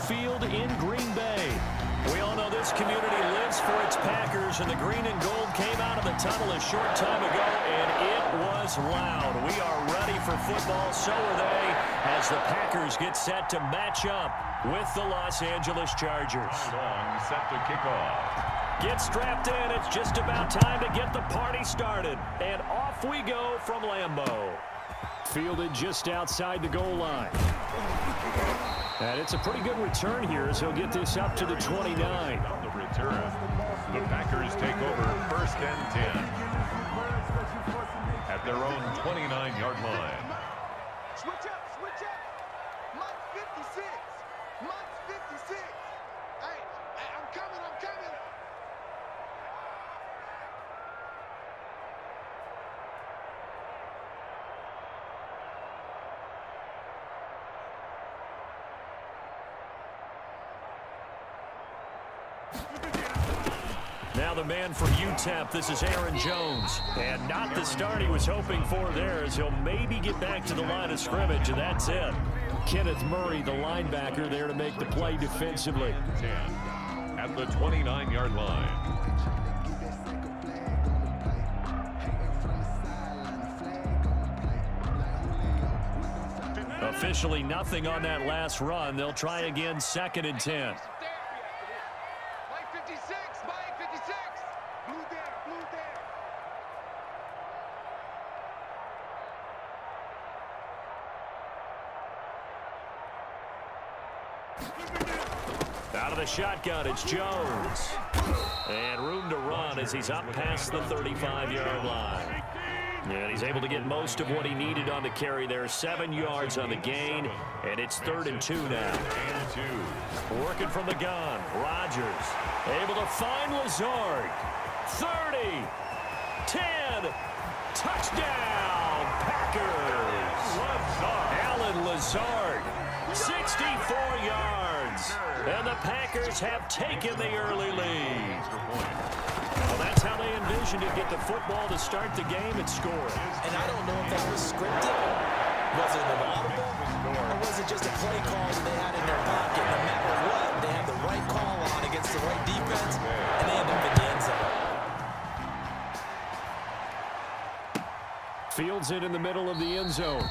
Field in Green Bay. We all know this community lives for its Packers, and the green and gold came out of the tunnel a short time ago, and it was loud. We are ready for football, so are they, as the Packers get set to match up with the Los Angeles Chargers. Set to kick off. Get strapped in. It's just about time to get the party started. And off we go from Lambeau. Fielded just outside the goal line. And it's a pretty good return here as he'll get this up to the 29. On the return, the Packers take over 1st and 10 at their own 29-yard line. Switch up, switch up. Mike 56. Mike 56. Hey, I'm coming, I'm coming. Now the man for UTEP, this is Aaron Jones. And not the start he was hoping for there, as he'll maybe get back to the line of scrimmage, and that's it. Kenneth Murray, the linebacker, there to make the play defensively. 10 at the 29-yard line. Officially nothing on that last run. They'll try again, 2nd and 10. Mike 56, Mike 56. Blue there, blue there. Out of the shotgun, it's Jones. And room to run as he's up past the 35-yard line. And he's able to get most of what he needed on the carry there. 7 yards on the gain, and it's 3rd and 2 now. And 2. Working from the gun, Rodgers able to find Lazard. 30, 10, touchdown, Packers. Alan Lazard, 64 yards. And the Packers have taken the early lead. Well, that's how they envisioned it, get the football to start the game and score. And I don't know if that was scripted. Was it an audible? Or was it just a play call that they had in their pocket? No matter what, they have the right call on against the right defense, and they end up in the end zone. Fields it in the middle of the end zone.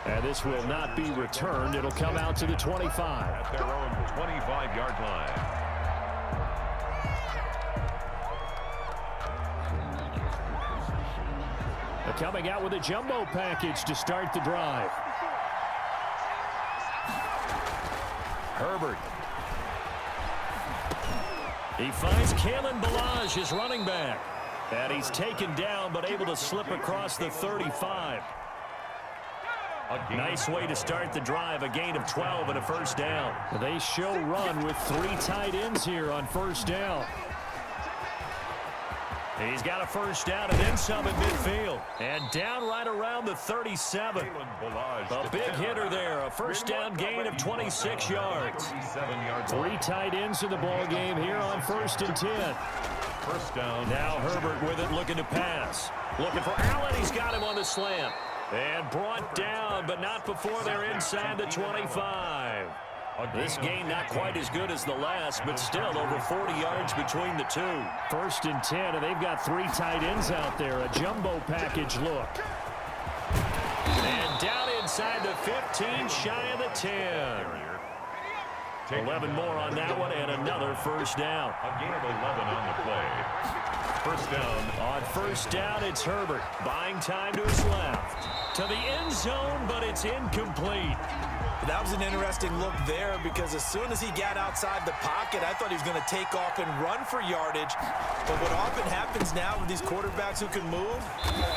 And this will not be returned. It'll come out to the 25. At their own 25-yard line. They're coming out with a jumbo package to start the drive. Herbert. He finds Kalen Ballage, his running back. And he's taken down, but able to slip across the 35. Nice way to start the drive, a gain of 12 and a 1st down. They show run with 3 tight ends here on 1st down. He's got a 1st down and then some at midfield. And down right around the 37. A big hitter there, a 1st down gain of 26 yards. 3 tight ends in the ball game here on 1st and 10. 1st down. Now Herbert with it, looking to pass. Looking for Allen, he's got him on the slant. And brought down, but not before they're inside the 25. This game not quite as good as the last, but still over 40 yards between the two. 1st and 10, and they've got 3 tight ends out there. A jumbo package look. And down inside the 15, shy of the 10. 11 more on that one, and another 1st down. A gain of 11 on the play. 1st down. On 1st down, it's Herbert. Buying time to his left. To the end zone, but it's incomplete. That was an interesting look there because as soon as he got outside the pocket, I thought he was going to take off and run for yardage. But what often happens now with these quarterbacks who can move,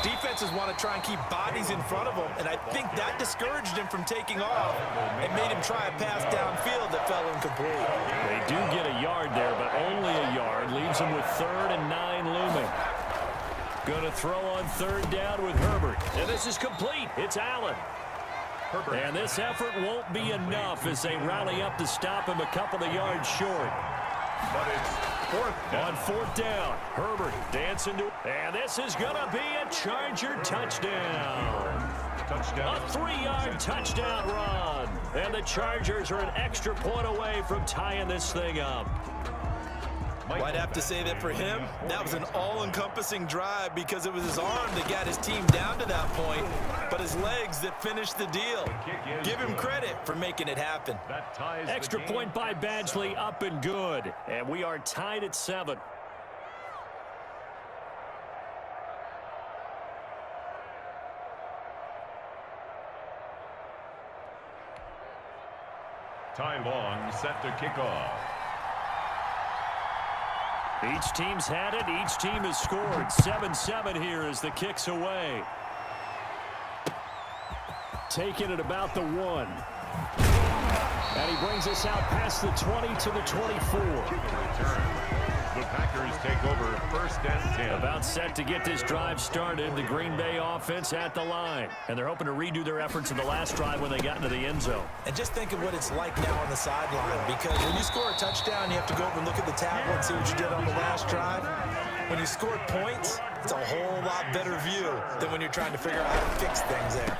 defenses want to try and keep bodies in front of them, and I think that discouraged him from taking off and made him try a pass downfield that fell incomplete. They do get a yard there, but only a yard. Leaves them with 3rd and 9 looming. Going to throw on 3rd down with Herbert. And this is complete. It's Allen. And this effort won't be enough as they rally up to stop him a couple of yards short. But it's 4th down. On 4th down, Herbert dancing to, and this is going to be a Charger touchdown. Touchdown. A 3-yard touchdown run. And the Chargers are an extra point away from tying this thing up. Well, I'd have to say that for him, that was an all-encompassing drive because it was his arm that got his team down to that point, but his legs that finished the deal. Give him credit for making it happen. Extra point by Badgley, up and good. And we are tied at 7. Ty Long set to kick off. Each team's had it. Each team has scored. 7-7 here as the kick's away. Taking it about the 1. And he brings us out past the 20 to the 24. The Packers take over first and 10. About set to get this drive started. The Green Bay offense at the line. And they're hoping to redo their efforts in the last drive when they got into the end zone. And just think of what it's like now on the sideline, because when you score a touchdown, you have to go over and look at the tablet and see what you did on the last drive. When you score points, it's a whole lot better view than when you're trying to figure out how to fix things there.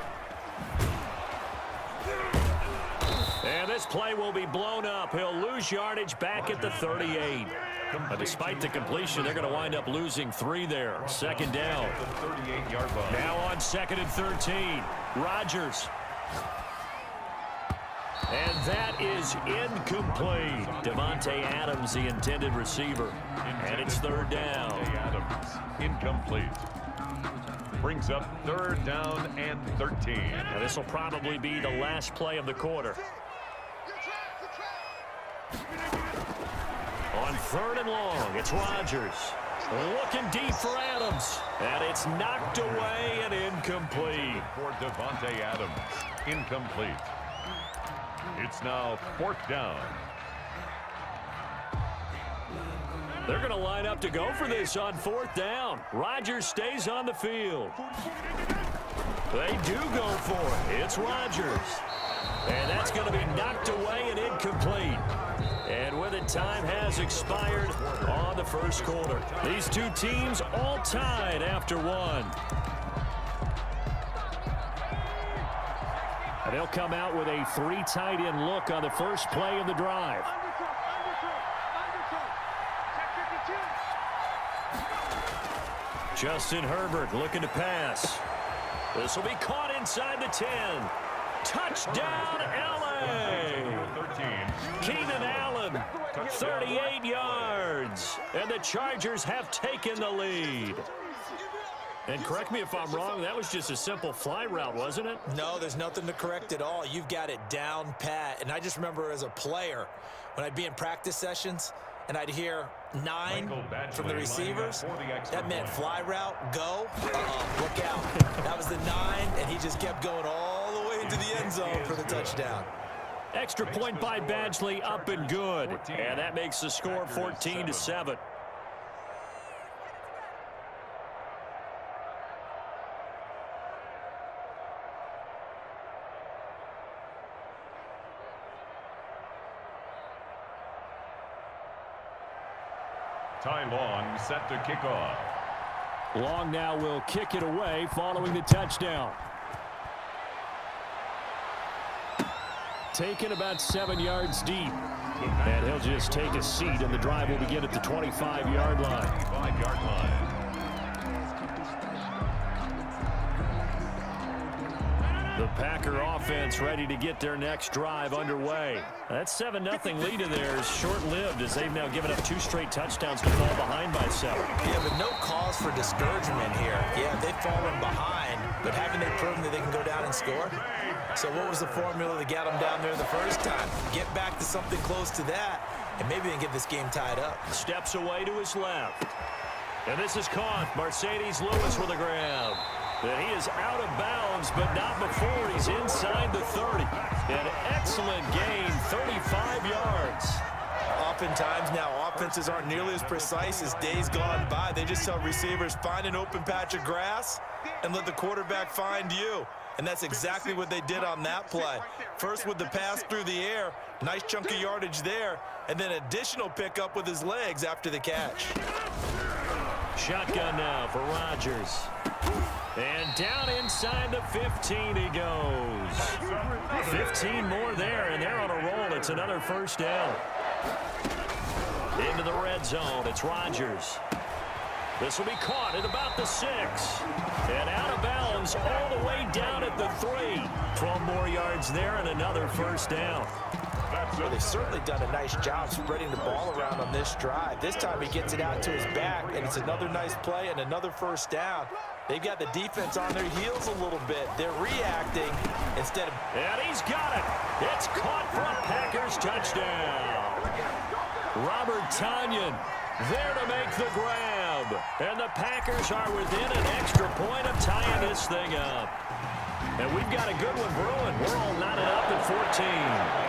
And this play will be blown up. He'll lose yardage back at the 38. But despite the completion, they're going to wind up losing 3 there. Second down. Now on 2nd and 13. Rodgers. And that is incomplete. Davante Adams, the intended receiver. And it's 3rd down. Adams, incomplete. Brings up 3rd down and 13. Now this will probably be the last play of the quarter. On 3rd and long, it's Rodgers. Looking deep for Adams. And it's knocked away and incomplete. For Davante Adams, incomplete. It's now 4th down. They're going to line up to go for this on 4th down. Rodgers stays on the field. They do go for it. It's Rodgers. And that's going to be knocked away and incomplete. And with it, time has expired on the first quarter. These two teams all tied after 1. And they'll come out with a 3 tight end look on the first play of the drive. Justin Herbert looking to pass. This will be caught inside the 10. Touchdown, L.A. Keenan Allen, 38 yards. And the Chargers have taken the lead. And correct me if I'm wrong, that was just a simple fly route, wasn't it? No, there's nothing to correct at all. You've got it down pat. And I just remember as a player, when I'd be in practice sessions, and I'd hear 9 from the receivers, that meant fly route, go, look out. That was the 9, and he just kept going all the way into the end zone for the touchdown. Extra point by Badgley, up and good. And that makes the score 14-7. Ty Long set to kick off. Long now will kick it away following the touchdown. Taken about 7 yards deep. And he'll just take a seat, and the drive will begin at the 25-yard line. 25-yard line. The Packer offense ready to get their next drive underway. That 7-0 lead in there is short-lived as they've now given up 2 straight touchdowns to fall behind by 7. Yeah, but no cause for discouragement here. Yeah, they've fallen behind, but haven't they proven that they can go down and score? So what was the formula that got them down there the first time? Get back to something close to that, and maybe they can get this game tied up. Steps away to his left. And this is caught. Mercedes Lewis with a grab. And he is out of bounds, but not before he's inside the 30. An excellent gain, 35 yards. Oftentimes now, offenses aren't nearly as precise as days gone by. They just tell receivers, find an open patch of grass and let the quarterback find you. And that's exactly what they did on that play. First with the pass through the air, nice chunk of yardage there, and then additional pickup with his legs after the catch. Shotgun now for Rodgers. And down inside the 15 he goes. 15 more there, and they're on a roll. It's another first down. Into the red zone. It's Rodgers. This will be caught at about the 6. And out of bounds all the way down at the 3. 12 more yards there and another first down. Well, they've certainly done a nice job spreading the ball around on this drive. This time he gets it out to his back, and it's another nice play and another first down. They've got the defense on their heels a little bit. They're reacting instead of... And he's got it. It's caught for a Packers touchdown. Robert Tonyan there to make the grab. And the Packers are within an extra point of tying this thing up. And we've got a good one brewing. We're all knotted up at 14.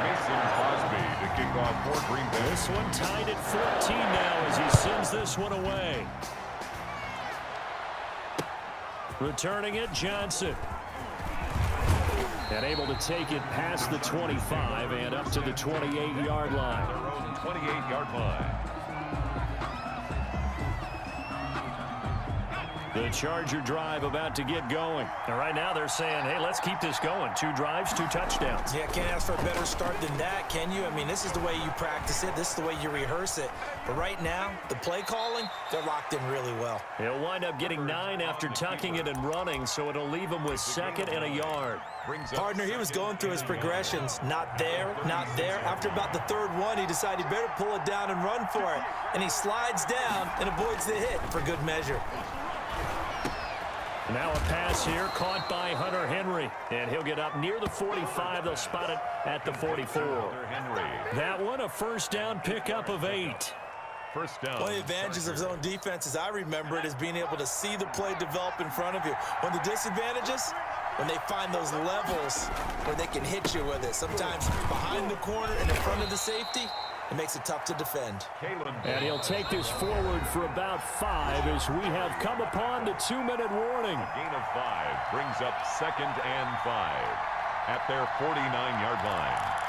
Mason Crosby to kick off for Green Bay. This one tied at 14 now as he sends this one away. Returning it, Johnson. And able to take it past the 25 and up to the 28-yard line. Their own 28-yard line. The Charger drive about to get going. And right now they're saying, hey, let's keep this going. 2 drives, 2 touchdowns. Yeah, can't ask for a better start than that, can you? I mean, this is the way you practice it. This is the way you rehearse it. But right now, the play calling, they're locked in really well. He'll wind up getting 9 after tucking it and running, so it'll leave him with 2nd and a yard. Partner, he was going through his progressions. Not there, not there. After about the 3rd one, he decided he better pull it down and run for it. And he slides down and avoids the hit for good measure. Now a pass here caught by Hunter Henry. And he'll get up near the 45. They'll spot it at the 44. That one a first down pickup of 8. First down. One of the advantages of zone defense, as I remember it, is being able to see the play develop in front of you. One of the disadvantages, when they find those levels where they can hit you with it. Sometimes behind the corner and in front of the safety, it makes it tough to defend. And he'll take this forward for about 5 as we have come upon the 2-minute warning. Gain of 5 brings up 2nd and 5 at their 49-yard line.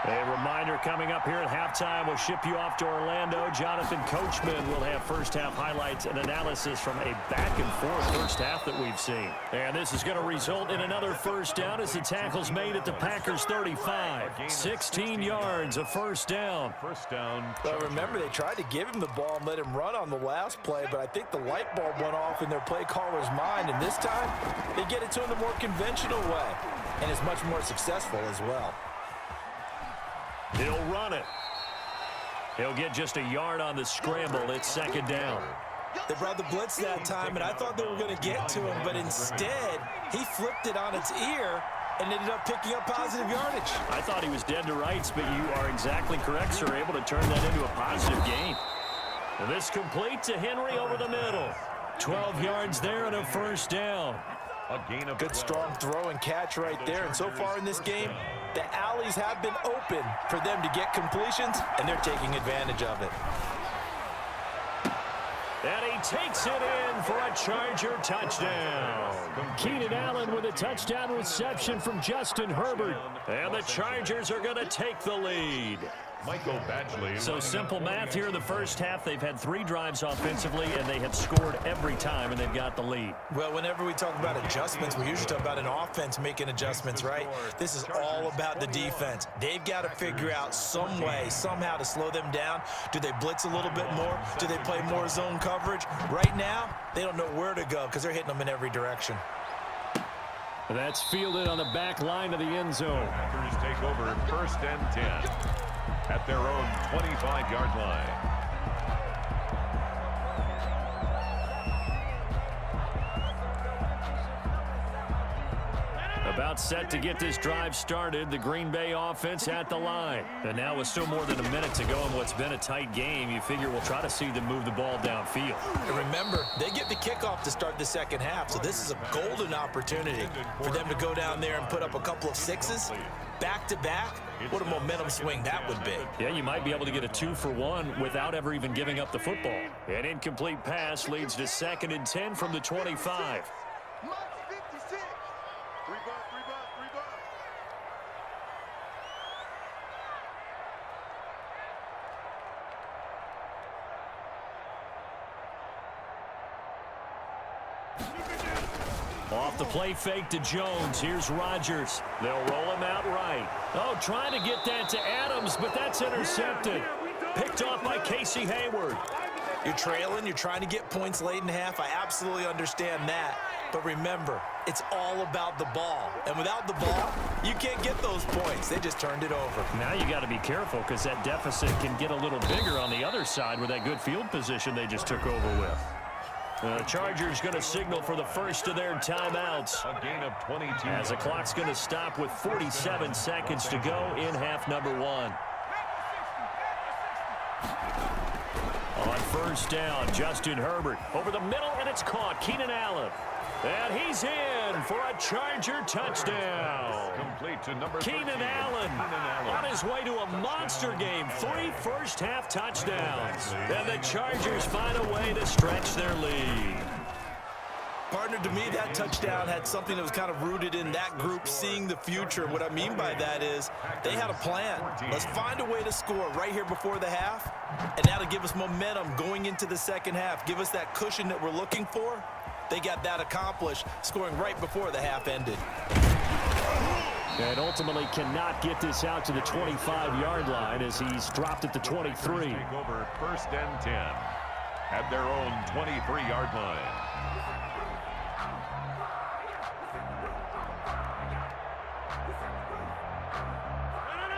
A reminder coming up here at halftime. We'll ship you off to Orlando. Jonathan Coachman will have first-half highlights and analysis from a back-and-forth first half that we've seen. And this is going to result in another first down as the tackle's made at the Packers' 35. 16 yards, a first down. First down. But remember, they tried to give him the ball and let him run on the last play, but I think the light bulb went off in their play caller's mind, and this time they get it to him the more conventional way, and is much more successful as well. He'll run it. He'll get just a yard on the scramble. It's 2nd down. They brought the blitz that time, and I thought they were going to get to him, but instead, he flipped it on its ear and ended up picking up positive yardage. I thought he was dead to rights, but you are exactly correct, sir. Able to turn that into a positive gain. And this complete to Henry over the middle. 12 yards there and a first down. A gain of Good strong throw and catch right there. And so far in this game, the alleys have been open for them to get completions, and they're taking advantage of it. And he takes it in for a Charger touchdown. Keenan Allen with a touchdown reception from Justin Herbert. And the Chargers are going to take the lead. Michael Badgley. So simple math here in the first half. They've had 3 drives offensively, and they have scored every time, and they've got the lead. Well, whenever we talk about adjustments, we usually talk about an offense making adjustments, right? This is all about the defense. They've got to figure out some way, somehow to slow them down. Do they blitz a little bit more? Do they play more zone coverage? Right now, they don't know where to go because they're hitting them in every direction. That's fielded on the back line of the end zone. Packers take over 1st and 10 at their own 25-yard line. About set to get this drive started. The Green Bay offense at the line. And now with still more than a minute to go in what's been a tight game, you figure we'll try to see them move the ball downfield. And remember, they get the kickoff to start the second half, so this is a golden opportunity for them to go down there and put up a couple of 6s back-to-back. What a momentum swing that would be. Yeah, you might be able to get a 2-for-1 without ever even giving up the football. An incomplete pass leads to 2nd and 10 from the 25. Mike's 56. 3 bucks, 3 bucks, 3 bucks. Off the play fake to Jones. Here's Rodgers. They'll roll him out right. Oh, trying to get that to Adams, but that's intercepted. Picked off by Casey Hayward. You're trailing. You're trying to get points late in half. I absolutely understand that. But remember, it's all about the ball. And without the ball, you can't get those points. They just turned it over. Now you got to be careful because that deficit can get a little bigger on the other side with that good field position they just took over with. The Chargers going to signal for the first of their timeouts. A gain of 22. As the clock's going to stop with 47 seconds to go in half number 1. On first down, Justin Herbert over the middle, and it's caught. Keenan Allen. And he's in for a Charger touchdown. Complete to number Keenan 13. Allen on his way to a monster game. 3 first-half touchdowns. And the Chargers find a way to stretch their lead. Partner, to me, that touchdown had something that was kind of rooted in that group seeing the future. What I mean by that is they had a plan. Let's find a way to score right here before the half, and that'll give us momentum going into the second half. Give us that cushion that we're looking for. They got that accomplished, scoring right before the half ended. And ultimately cannot get this out to the 25-yard line as he's dropped at the 23. Take over first and 10 at their own 23-yard line.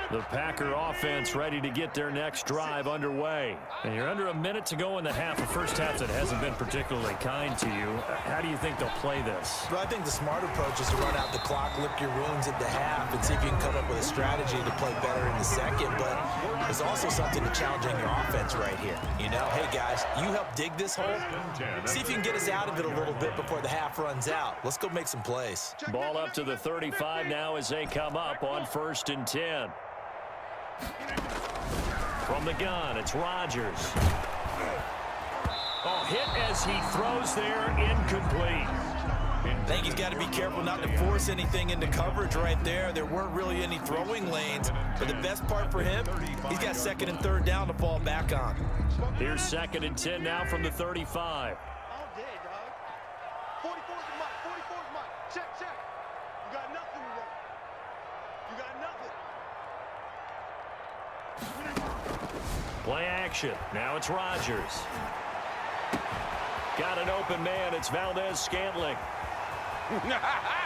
The Packer offense ready to get their next drive underway. And you're under a minute to go in the half, a first half that hasn't been particularly kind to you. How do you think they'll play this? Well, I think the smart approach is to run out the clock, lick your wounds at the half, and see if you can come up with a strategy to play better in the second. But there's also something to challenging your offense right here. You know, hey, guys, you help dig this hole. See if you can get us out of it a little bit before the half runs out. Let's go make some plays. Ball up to the 35 now as they come up on first and 10. From the gun, it's Rodgers. Oh, hit as he throws there, incomplete. I think he's got to be careful not to force anything into coverage right there. There weren't really any throwing lanes, but the best part for him, he's got second and third down to fall back on. Here's second and 10 now from the 35. All day, dog. 44's the mark. 44's mark. Check, check. You got nothing today. You got nothing. Play action. Now it's Rodgers. Got an open man. It's Valdez-Scantling.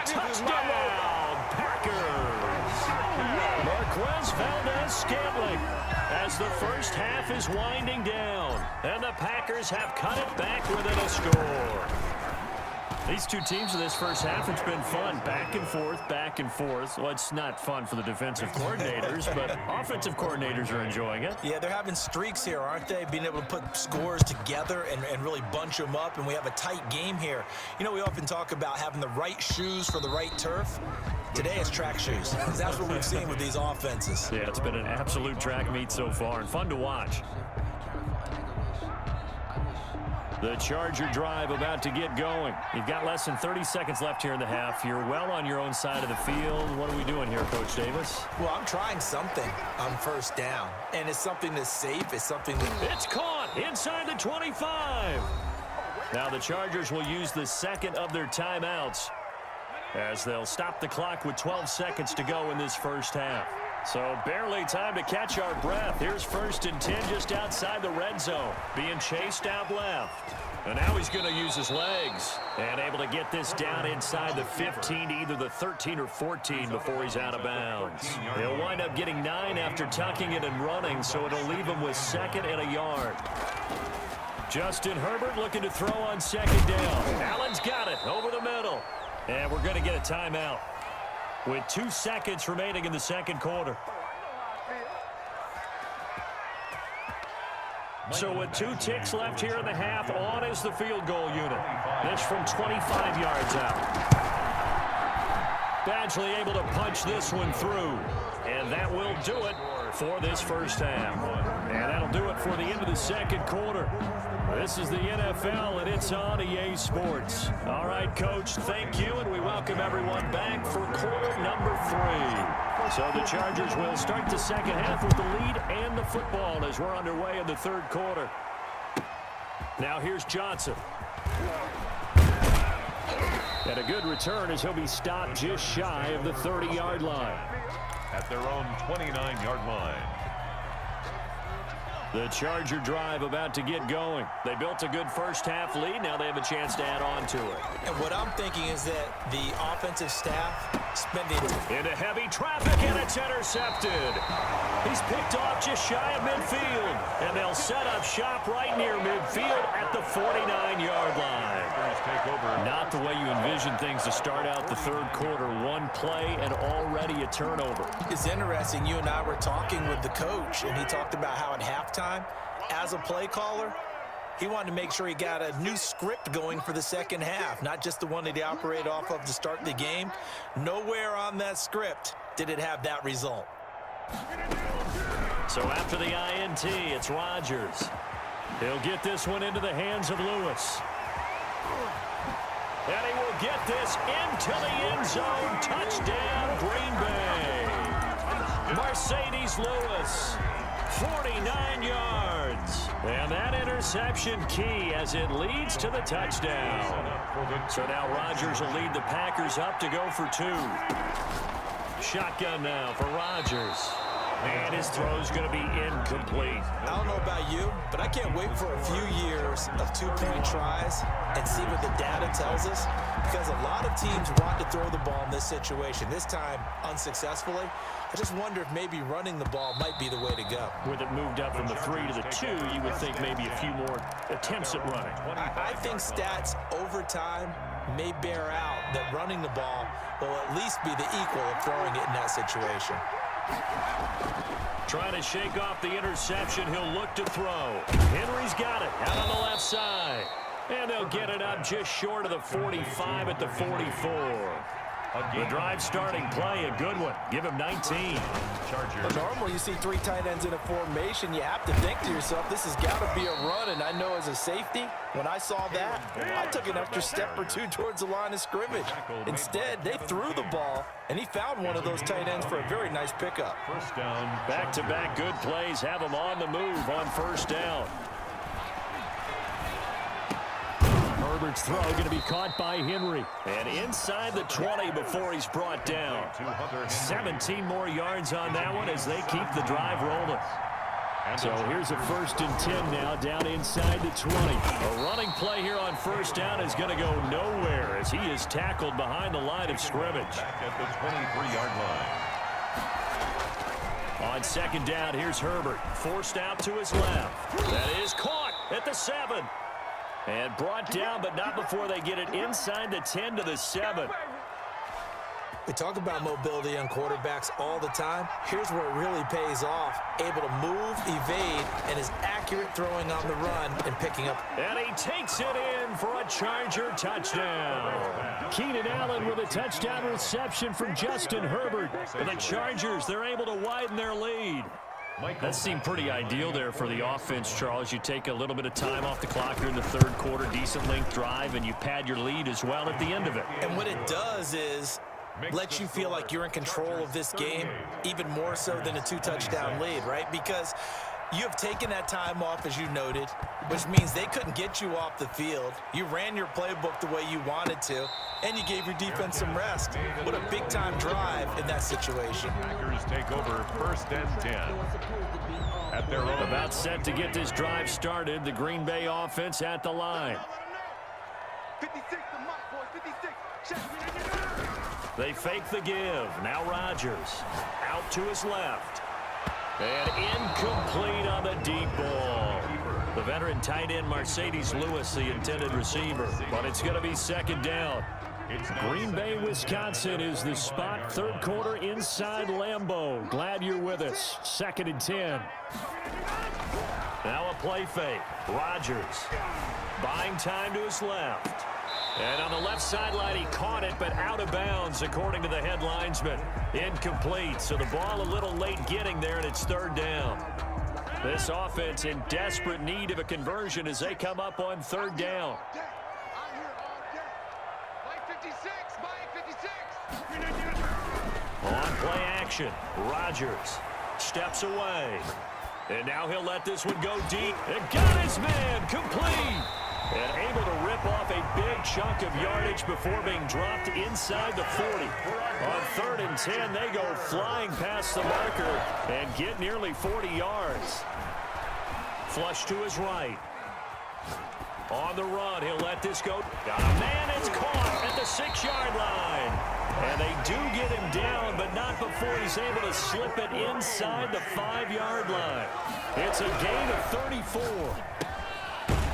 Touchdown, Packers. Marquez Valdez-Scantling as the first half is winding down. And the Packers have cut it back within a score. These two teams in this first half, it's been fun. Back and forth, back and forth. Well, it's not fun for the defensive coordinators, but offensive coordinators are enjoying it. Yeah, they're having streaks here, aren't they? Being able to put scores together and really bunch them up, and we have a tight game here. You know, we often talk about having the right shoes for the right turf. Today it's track shoes. That's what we've seen with these offenses. Yeah, it's been an absolute track meet so far and fun to watch. The Charger drive about to get going. You've got less than 30 seconds left here in the half. You're well on your own side of the field. What are we doing here, Coach Davis? Well, I'm trying something on first down, and it's something that's safe. It's something that... It's caught inside the 25. Now the Chargers will use the second of their timeouts as they'll stop the clock with 12 seconds to go in this first half. So barely time to catch our breath. Here's first and 10 just outside the red zone. Being chased out left. And now he's going to use his legs. And able to get this down inside the 15 to either the 13 or 14 before he's out of bounds. He'll wind up getting 9 after tucking it and running, so it'll leave him with second and a yard. Justin Herbert looking to throw on second down. Allen's got it over the middle. And we're going to get a timeout with 2 seconds remaining in the second quarter. So with 2 ticks left here in the half, on is the field goal unit. This from 25 yards out. Badgley able to punch this one through. And that will do it for this first half. And that'll do it for the end of the second quarter. This is the NFL, and it's on EA Sports. All right, Coach, thank you, and we welcome everyone back for quarter number 3. So the Chargers will start the second half with the lead and the football as we're underway in the third quarter. Now here's Johnson. And a good return as he'll be stopped just shy of the 30-yard line. At their own 29-yard line. The Charger drive about to get going. They built a good first-half lead. Now they have a chance to add on to it. And what I'm thinking is that the offensive staff spending into heavy traffic, and it's intercepted. He's picked off just shy of midfield, and they'll set up shop right near midfield at the 49-yard line. Take over. Not the way you envision things to start out the third quarter. One play and already a turnover. It's interesting. You and I were talking with the coach, and he talked about how at halftime, as a play caller, he wanted to make sure he got a new script going for the second half, not just the one that he operated off of to start the game. Nowhere on that script did it have that result. So after the INT, it's Rodgers. He'll get this one into the hands of Lewis. And he will get this into the end zone. Touchdown, Green Bay. Mercedes Lewis, 49 yards. And that interception key as it leads to the touchdown. So now Rodgers will lead the Packers up to go for two. Shotgun now for Rodgers. And his throw's going to be incomplete. I don't know about you, but I can't wait for a few years of two-point tries and see what the data tells us, because a lot of teams want to throw the ball in this situation, this time unsuccessfully. I just wonder if maybe running the ball might be the way to go. With it moved up from the 3 to the 2, you would think maybe a few more attempts at running. I think stats over time may bear out that running the ball will at least be the equal of throwing it in that situation. Trying to shake off the interception. He'll look to throw. Henry's got it out on the left side. And they'll get it up just short of the 45 at the 44. The drive starting play, a good one. Give him 19. Well, normally you see three tight ends in a formation. You have to think to yourself, this has got to be a run. And I know as a safety, when I saw that, I took an extra step or two towards the line of scrimmage. Instead, they threw the ball, and he found one of those tight ends for a very nice pickup. First down. Back-to-back good plays have him on the move on first down. Herbert's throw going to be caught by Henry. And inside the 20 before he's brought down. 17 more yards on that one as they keep the drive rolling. So here's a 1st and 10 now down inside the 20. A running play here on first down is going to go nowhere as he is tackled behind the line of scrimmage. Back at the 23-yard line. On second down, here's Herbert. Forced out to his left. That is caught at the 7. And brought down, but not before they get it inside the 10 to the 7. We talk about mobility on quarterbacks all the time. Here's where it really pays off. Able to move, evade, and is accurate throwing on the run and picking up. And he takes it in for a Charger touchdown. Keenan Allen with a touchdown reception from Justin Herbert. And the Chargers, they're able to widen their lead. That seemed pretty ideal there for the offense, Charles. You take a little bit of time off the clock here in the third quarter, decent length drive, and you pad your lead as well at the end of it. And what it does is let you feel like you're in control of this game, even more so than a 2-touchdown lead, right? Because you have taken that time off, as you noted, which means they couldn't get you off the field. You ran your playbook the way you wanted to, and you gave your defense some rest. What a big-time drive in that situation. Packers take over 1st and 10. At their own. About set to get this drive started. The Green Bay offense at the line. 56 to Mike, boys, 56. They fake the give. Now Rodgers out to his left. And incomplete on the deep ball. The veteran tight end Mercedes Lewis, the intended receiver. But it's going to be second down. Green Bay, Wisconsin is the spot. Third quarter inside Lambeau. Glad you're with us. 2nd and 10. Now a play fake. Rodgers buying time to his left. And on the left sideline, he caught it, but out of bounds, according to the head linesman. Incomplete, so the ball a little late getting there, and it's 3rd down. This offense in desperate need of a conversion as they come up on 3rd down. On play action, Rodgers steps away. And now he'll let this one go deep. And got his man complete. And able to rip off a big chunk of yardage before being dropped inside the 40. On 3rd and 10, they go flying past the marker and get nearly 40 yards. Flush to his right. On the run, he'll let this go. Got a man, it's caught at the 6-yard line. And they do get him down, but not before he's able to slip it inside the 5-yard line. It's a gain of 34.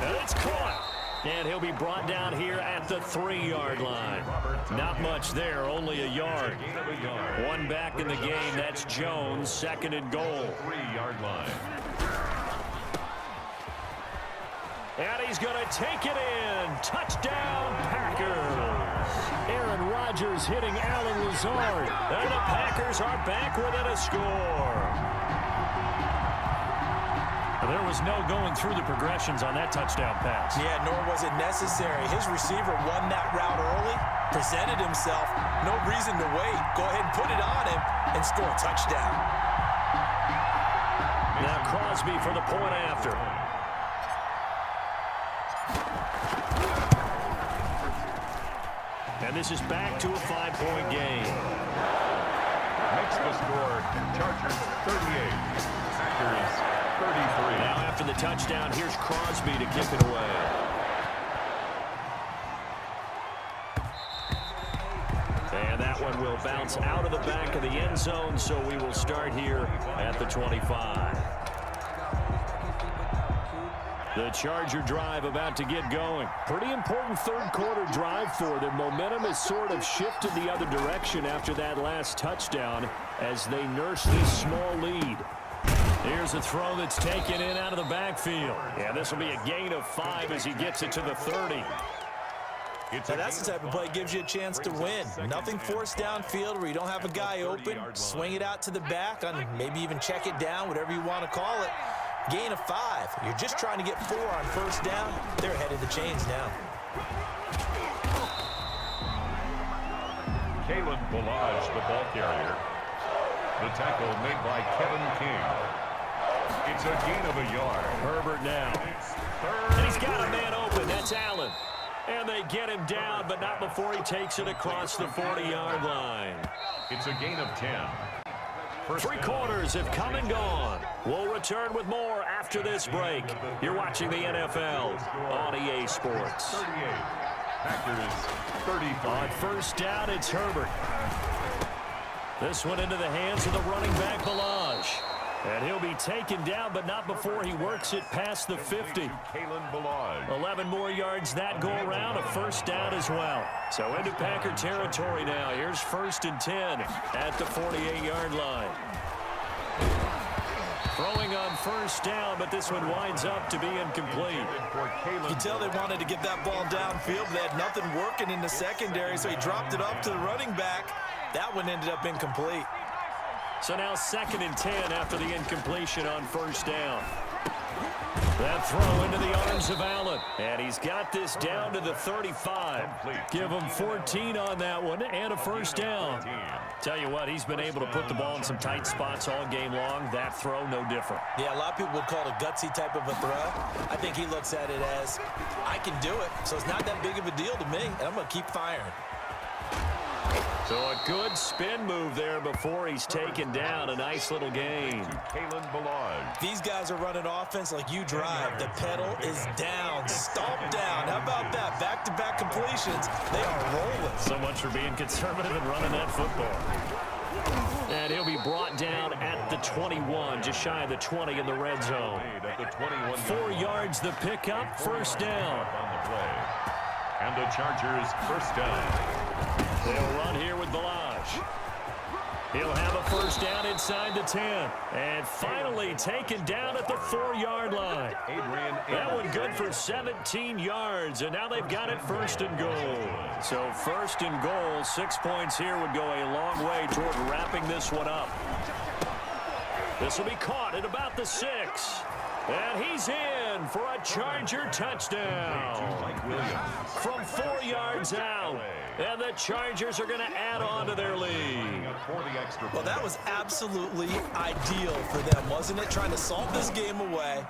And it's caught. And he'll be brought down here at the 3-yard line. Not much there, only a yard. One back in the game, that's Jones, 2nd and goal. 3-yard line. And he's going to take it in. Touchdown, Packers. Aaron Rodgers hitting Allen Lazard. And the Packers are back within a score. There was no going through the progressions on that touchdown pass. Yeah, nor was it necessary. His receiver won that route early, presented himself. No reason to wait. Go ahead and put it on him and score a touchdown. Now Crosby for the point after. And this is back to a 5-point game. Makes the score. Chargers 38. Packers 33. Now after the touchdown, here's Crosby to kick it away. And that one will bounce out of the back of the end zone, so we will start here at the 25. The Charger drive about to get going. Pretty important third-quarter drive for them. Momentum has sort of shifted the other direction after that last touchdown as they nurse this small lead. Here's a throw that's taken in out of the backfield. Yeah, this will be a gain of 5 as he gets it to the 30. Now that's the type of play that gives you a chance to win. Nothing forced downfield where you don't have a guy open. Swing it out to the back, on maybe even check it down, whatever you want to call it. Gain of 5. You're just trying to get 4 on first down. They're ahead of the chains now. Kalen Ballage, the ball carrier. The tackle made by Kevin King. It's a gain of a yard. Herbert now. And he's got a man open. That's Allen. And they get him down, but not before he takes it across the 40-yard line. It's a gain of 10. Three quarters have come and gone. We'll return with more after this break. You're watching the NFL on EA Sports. 38. Packers 33. On first down, it's Herbert. This one into the hands of the running back, Ballage. And he'll be taken down, but not before he works it past the 50. Kalen Ballage. 11 more yards that go around, a first down as well. So into Packer territory now. Here's 1st and 10 at the 48-yard line. Throwing on first down, but this one winds up to be incomplete. You can tell they wanted to get that ball downfield, but they had nothing working in the secondary, so he dropped it up to the running back. That one ended up incomplete. So now 2nd and 10 after the incompletion on first down. That throw into the arms of Allen. And he's got this down to the 35. Give him 14 on that one and a first down. Tell you what, he's been able to put the ball in some tight spots all game long. That throw, no different. Yeah, a lot of people would call it a gutsy type of a throw. I think he looks at it as, I can do it, so it's not that big of a deal to me, and I'm going to keep firing. So a good spin move there before he's taken down. A nice little gain. Kalen Ballage. These guys are running offense like you drive. The pedal is down, stomped down. How about that? Back-to-back completions. They are rolling. So much for being conservative and running that football. And he'll be brought down at the 21, just shy of the 20 in the red zone. 4 yards the pickup, first down. And the Chargers first down. They'll run here with Ballage. He'll have a first down inside the 10. And finally taken down at the 4-yard line. That one good for 17 yards. And now they've got it 1st and goal. So 1st and goal, 6 points here would go a long way toward wrapping this one up. This will be caught at about the 6. And he's in in for a Charger touchdown. Mike Williams. From 4 yards out. And the Chargers are going to add on to their lead. Well, that was absolutely ideal for them, wasn't it? Trying to salt this game away.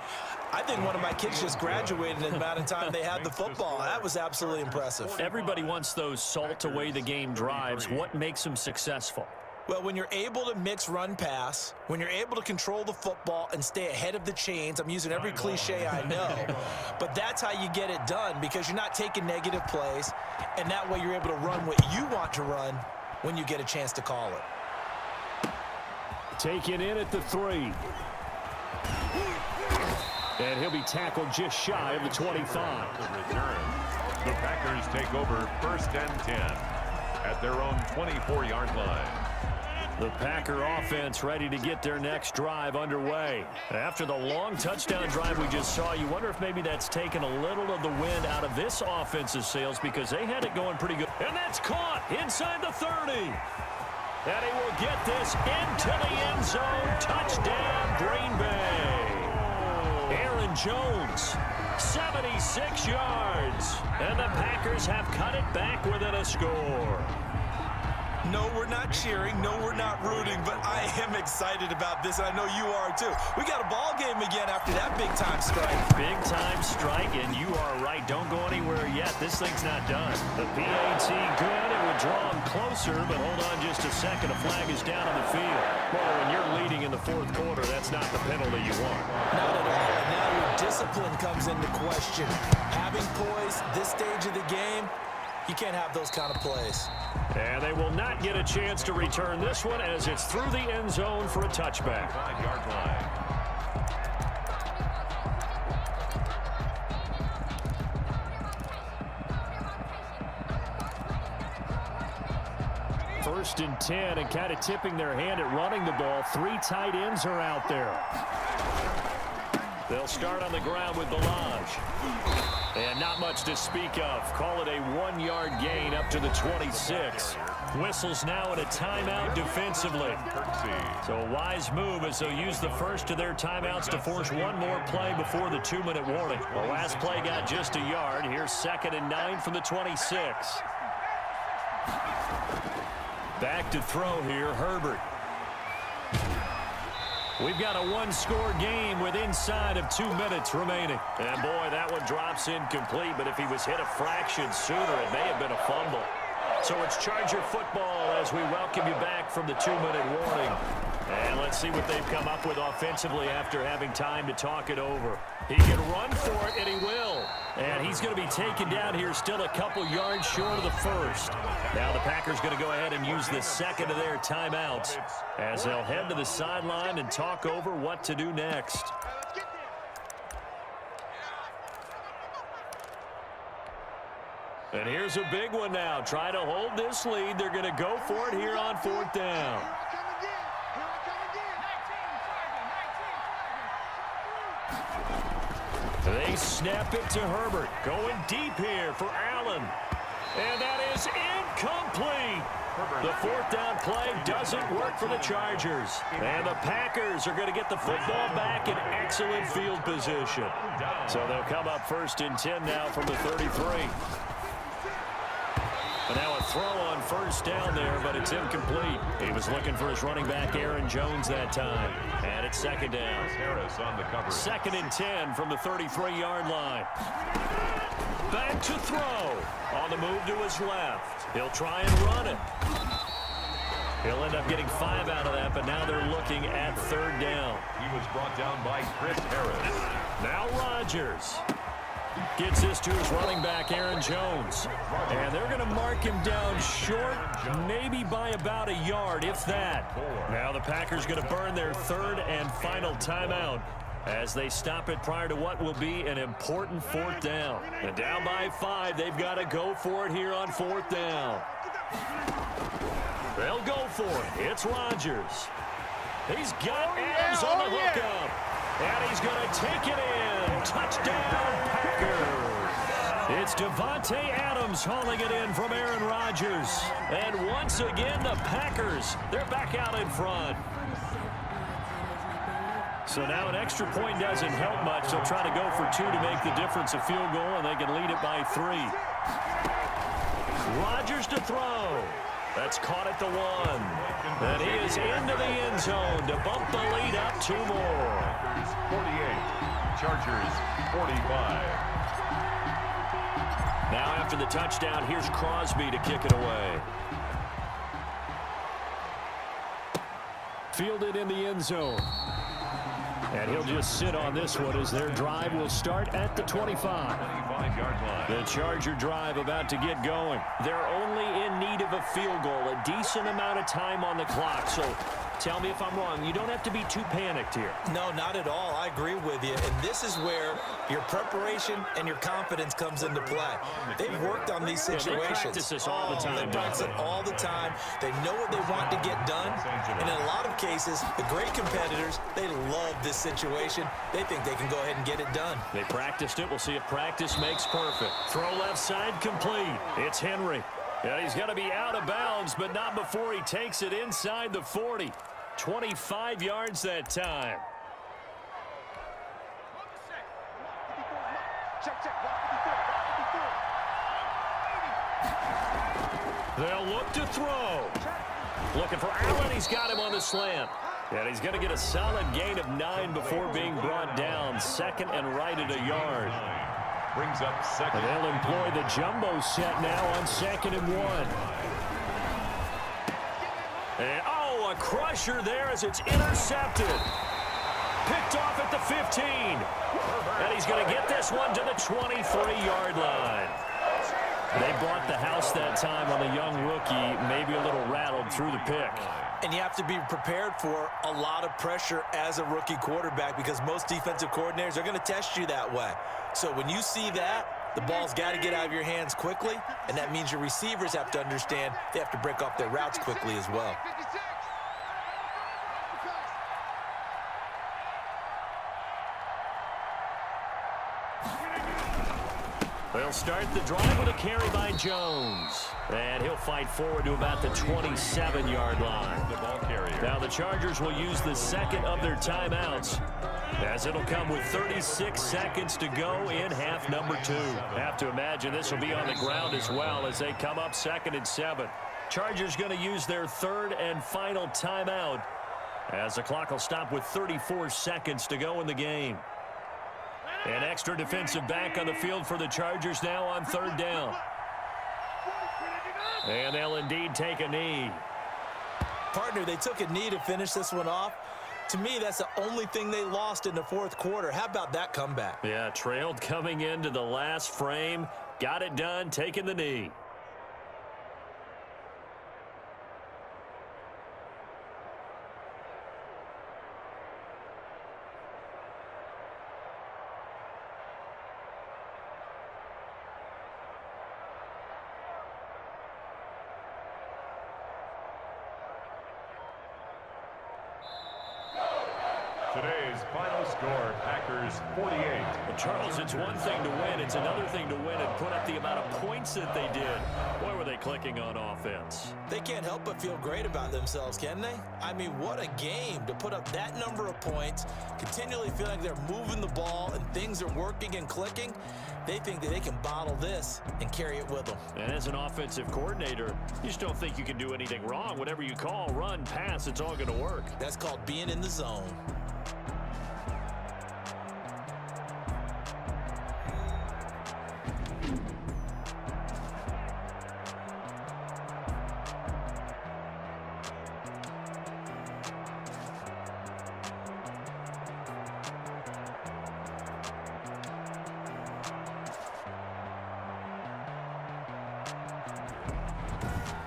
I think one of my kids just graduated in the amount of time they had the football. That was absolutely impressive. Everybody wants those salt away the game drives. What makes them successful? Well, when you're able to mix run-pass, when you're able to control the football and stay ahead of the chains, I'm using every cliche I know, but that's how you get it done because you're not taking negative plays, and that way you're able to run what you want to run when you get a chance to call it. Taken in at the 3. And he'll be tackled just shy of the 25. Return. The Packers take over 1st and 10 at their own 24-yard line. The Packer offense ready to get their next drive underway. After the long touchdown drive we just saw, you wonder if maybe that's taken a little of the wind out of this offensive sails because they had it going pretty good. And that's caught inside the 30. And he will get this into the end zone. Touchdown, Green Bay. Aaron Jones, 76 yards. And the Packers have cut it back within a score. No, we're not cheering. No, we're not rooting, but I am excited about this, and I know you are too. We got a ball game again after that big-time strike. Big-time strike, and you are right. Don't go anywhere yet. This thing's not done. The PAT good. It would draw him closer, but hold on just a second. A flag is down on the field. Well, when you're leading in the 4th quarter, that's not the penalty you want. Not at all. And now your discipline comes into question. Having poise this stage of the game, you can't have those kind of plays. And they will not get a chance to return this one as it's through the end zone for a touchback. 5-yard line. First and 10 and kind of tipping their hand at running the ball. 3 tight ends are out there. They'll start on the ground with Balaj. And not much to speak of. Call it a 1-yard gain up to the 26. Whistles now in a timeout defensively. So a wise move as they'll use the first of their timeouts to force one more play before the 2-minute warning. The last play got just a yard. Here's 2nd and 9 from the 26. Back to throw here, Herbert. We've got a 1-score game with inside of 2 minutes remaining. And boy, that one drops incomplete, but if he was hit a fraction sooner, it may have been a fumble. So it's Charger football as we welcome you back from the 2-minute warning. And let's see what they've come up with offensively after having time to talk it over. He can run for it, and he will. And he's going to be taken down here still a couple yards short of the first. Now the Packers going to go ahead and use the second of their timeouts as they'll head to the sideline and talk over what to do next. And here's a big one now. Try to hold this lead. They're going to go for it here on 4th down. They snap it to Herbert. Going deep here for Allen. And that is incomplete. The 4th down play doesn't work for the Chargers. And the Packers are going to get the football back in excellent field position. So they'll come up 1st and 10 now from the 33. And now a throw on 1st down there, but it's incomplete. He was looking for his running back, Aaron Jones, that time. And it's 2nd down. Harris on the cover. 2nd and 10 from the 33-yard line. Back to throw. On the move to his left. He'll try and run it. He'll end up getting 5 out of that, but now they're looking at 3rd down. He was brought down by Chris Harris. Now Rodgers gets this to his running back, Aaron Jones. And they're going to mark him down short, maybe by about a yard, if that. Now the Packers going to burn their 3rd and final timeout as they stop it prior to what will be an important 4th down. And down by 5, they've got to go for it here on 4th down. They'll go for it. It's Rodgers. He's got Adams on the hookup. And he's going to take it in. Touchdown, Packers. It's Davante Adams hauling it in from Aaron Rodgers. And once again, the Packers, they're back out in front. So now an extra point doesn't help much. They'll try to go for 2 to make the difference a field goal, and they can lead it by 3. Rodgers to throw. That's caught at the 1. And he is into the end zone to bump the lead up 2 more. 48, Chargers 45. Now after the touchdown, here's Crosby to kick it away. Fielded in the end zone. And he'll just sit on this one as their drive will start at the 25. 25-yard line. The Charger drive about to get going. They're only in need of a field goal, a decent amount of time on the clock. So tell me if I'm wrong. You don't have to be too panicked here. No, not at all. I agree with you. And this is where your preparation and your confidence comes into play. They've worked on these situations. They practice this all the time. They practice it all the time. They know what they want to get done. And in a lot of cases, the great competitors, they love this situation. They think they can go ahead and get it done. They practiced it. We'll see if practice makes perfect. Throw left side complete. It's Henry. Yeah, he's going to be out of bounds, but not before he takes it inside the 40. 25 yards that time. They'll look to throw. Looking for Allen. He's got him on the slant. And he's going to get a solid gain of 9 before being brought down. Second and right at a yard. Brings up second. And they'll employ the jumbo set now on 2nd and 1. And, a crusher there as it's intercepted. Picked off at the 15. And he's going to get this one to the 23-yard line. They brought the house that time on the young rookie, maybe a little rattled through the pick. And you have to be prepared for a lot of pressure as a rookie quarterback because most defensive coordinators are going to test you that way. So when you see that, the ball's got to get out of your hands quickly, and that means your receivers have to understand they have to break off their routes quickly as well. They'll start the drive with a carry by Jones. And he'll fight forward to about the 27-yard line. The ball carrier. Now the Chargers will use the second of their timeouts, as it'll come with 36 seconds to go in half number 2. Have to imagine this will be on the ground as well as they come up 2nd and 7. Chargers going to use their 3rd and final timeout as the clock will stop with 34 seconds to go in the game. An extra defensive back on the field for the Chargers now on 3rd down. And they'll indeed take a knee. Partner, they took a knee to finish this one off. To me, that's the only thing they lost in the 4th quarter. How about that comeback? Yeah, trailed coming into the last frame. Got it done, taking the knee. Today's final score, Packers 48. Well, Charles, it's one thing to win. It's another thing to win and put up the amount of points that they did. Boy, were they clicking on offense. They can't help but feel great about themselves, can they? I mean, what a game to put up that number of points, continually feeling they're moving the ball and things are working and clicking. They think that they can bottle this and carry it with them. And as an offensive coordinator, you just don't think you can do anything wrong. Whatever you call, run, pass, it's all going to work. That's called being in the zone.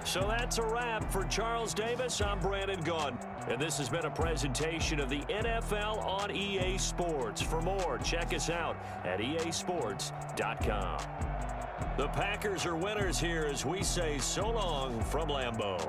So that's a wrap for Charles Davis. I'm Brandon Gaudin. And this has been a presentation of the NFL on EA Sports. For more, check us out at easports.com. The Packers are winners here as we say so long from Lambeau.